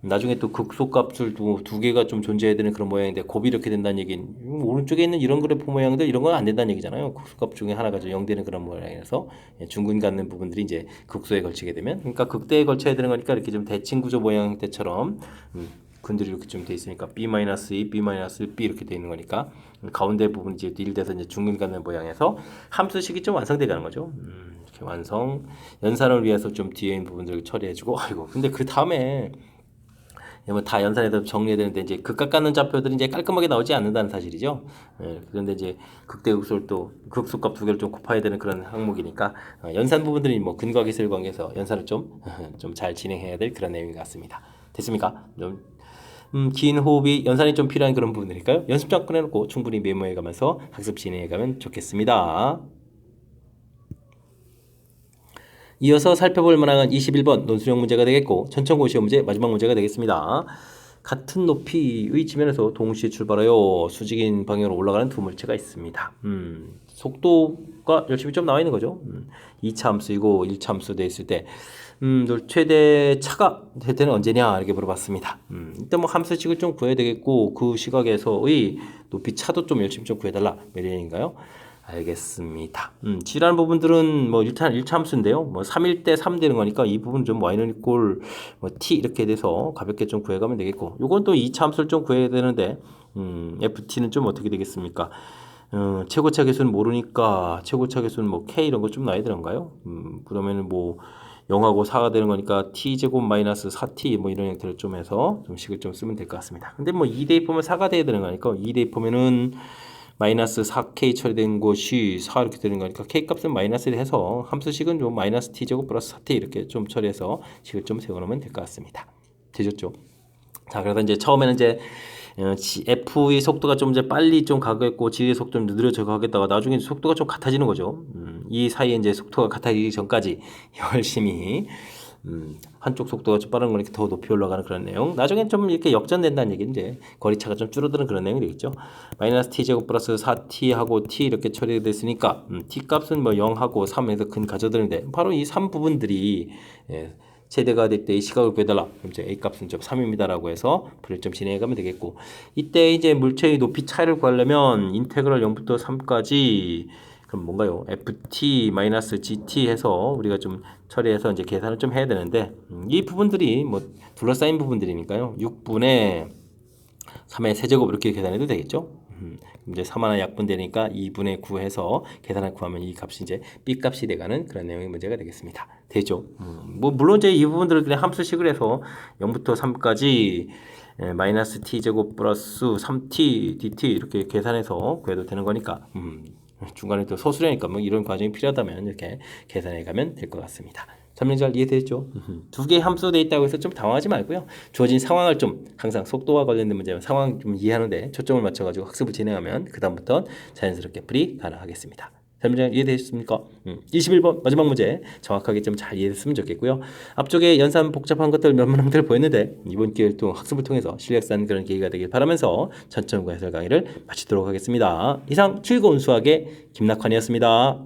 나중에 또 극소값을 두 개가 좀 존재해야 되는 그런 모양인데 곱이 이렇게 된다는 얘기는 오른쪽에 있는 이런 그래프 모양들 이런 건 안 된다는 얘기잖아요. 극소값 중에 하나가 0 되는 그런 모양이라서 중근 갖는 부분들이 이제 극소에 걸치게 되면 그러니까 극대에 걸쳐야 되는 거니까 이렇게 좀 대칭 구조 모양 때처럼 근들이 이렇게 좀 돼 있으니까 b-2, b-1b 이렇게 돼 있는 거니까 가운데 부분이 이제 1 돼서 이제 중근 갖는 모양에서 함수식이 좀 완성돼 가는 거죠. 이렇게 완성 연산을 위해서 좀 뒤에 있는 부분들을 처리해주고 아이고 근데 그 다음에 다 연산해서 정리해야 되는데 이제 극각 갖는 좌표들이 이제 깔끔하게 나오지 않는다는 사실이죠. 그런데 이제 극대극소를 또 극소값 두 개를 좀 곱해야 되는 그런 항목이니까 연산 부분들이 뭐 근과 기술 관계에서 연산을 좀 잘 진행해야 될 그런 내용인 것 같습니다. 됐습니까? 긴 호흡이 연산이 좀 필요한 그런 부분이니까요. 연습장 꺼내놓고 충분히 메모해 가면서 학습 진행해 가면 좋겠습니다. 이어서 살펴볼 만한 21번 논술형 문제가 되겠고 천천고시형 문제 마지막 문제가 되겠습니다. 같은 높이의 지면에서 동시에 출발하여 수직인 방향으로 올라가는 두 물체가 있습니다. 속도가 열심히 좀 나와 있는 거죠. 2차 함수이고 1차 함수 돼 있을 때 최대 차가 될 때는 언제냐 이렇게 물어봤습니다. 일단 뭐 함수식을 좀 구해야 되겠고 그 시각에서의 높이 차도 좀 열심히 좀 구해달라 몇 년인가요? 알겠습니다. G라는 부분들은 뭐 1차 함수인데요. 뭐 3일 때 3 되는 거니까 이 부분 좀 y는 이꼴 뭐 t 이렇게 돼서 가볍게 좀 구해가면 되겠고 요건 또 2차 함수를 좀 구해야 되는데 ft는 좀 어떻게 되겠습니까? 최고차 계수는 모르니까 최고차 계수는 뭐 k 이런 거 좀 나야 되는가요? 그러면은 뭐 0하고 4가 되는 거니까 t제곱 마이너스 4t 뭐 이런 형태를 좀 해서 좀 식을 좀 쓰면 될 것 같습니다. 근데 뭐 2 대입하면 4가 돼야 되는 거니까 2 대입하면은 마이너스 4k 처리된 것이 4 이렇게 되는 거니까 k 값은 마이너스를 해서 함수식은 좀 마이너스 t제곱 플러스 4t 이렇게 좀 처리해서 식을 좀 세워놓으면 될 것 같습니다. 되셨죠? 자, 그래서 이제 처음에는 이제 F의 속도가 좀 이제 빨리 좀 가겠고 G의 속도는 느려져 가겠다가 나중에 속도가 좀 같아지는 거죠. 이 사이에 이제 속도가 같아지기 전까지 열심히 한쪽 속도가 좀 빠른 거니까 더 높이 올라가는 그런 내용. 나중엔 좀 이렇게 역전된다는 얘기 이제 거리차가 좀 줄어드는 그런 내용이 되겠죠. 마이너스 t 제곱 플러스 4t하고 t 이렇게 처리됐으니까 t 값은 뭐 0하고 3에서 근 가져드는데 바로 이 3 부분들이 최대가 될 때 이 시각을 구해달라. 그럼 이제 a 값은 좀 3입니다라고 해서 풀을 좀 진행해가면 되겠고 이때 이제 물체의 높이 차이를 구하려면 인테그럴 0부터 3까지 그럼 뭔가요? ft-gt 해서 우리가 좀 처리해서 이제 계산을 좀 해야 되는데 이 부분들이 뭐 둘러싸인 부분들이니까요. 6분의 3의 세제곱 이렇게 계산해도 되겠죠? 이제 3 하나 약분되니까 2분의 9 해서 계산을 구하면 이 값이 이제 b 값이 돼가는 그런 내용의 문제가 되겠습니다. 되죠? 뭐 물론 이제 이 부분들을 그냥 함수식을 해서 0부터 3까지 마이너스 t 제곱 플러스 3t dt 이렇게 계산해서 구해도 되는 거니까 중간에 또 소수라니까 뭐 이런 과정이 필요하다면 이렇게 계산해 가면 될 것 같습니다. 설명 잘 이해되죠? 두 개의 함수 돼 있다고 해서 좀 당황하지 말고요. 주어진 상황을 좀 항상 속도와 관련된 문제면 상황 좀 이해하는데 초점을 맞춰가지고 학습을 진행하면 그 다음부터 자연스럽게 풀이 가능하겠습니다. 설명 잘 이해되셨습니까? 21번 마지막 문제 정확하게 좀 잘 이해됐으면 좋겠고요. 앞쪽에 연산 복잡한 것들 몇 문항들 보였는데 이번 기회를 또 학습을 통해서 실력 쌓는 그런 계기가 되길 바라면서 전천과 해설 강의를 마치도록 하겠습니다. 이상 즐거운 수학의 김낙환이었습니다.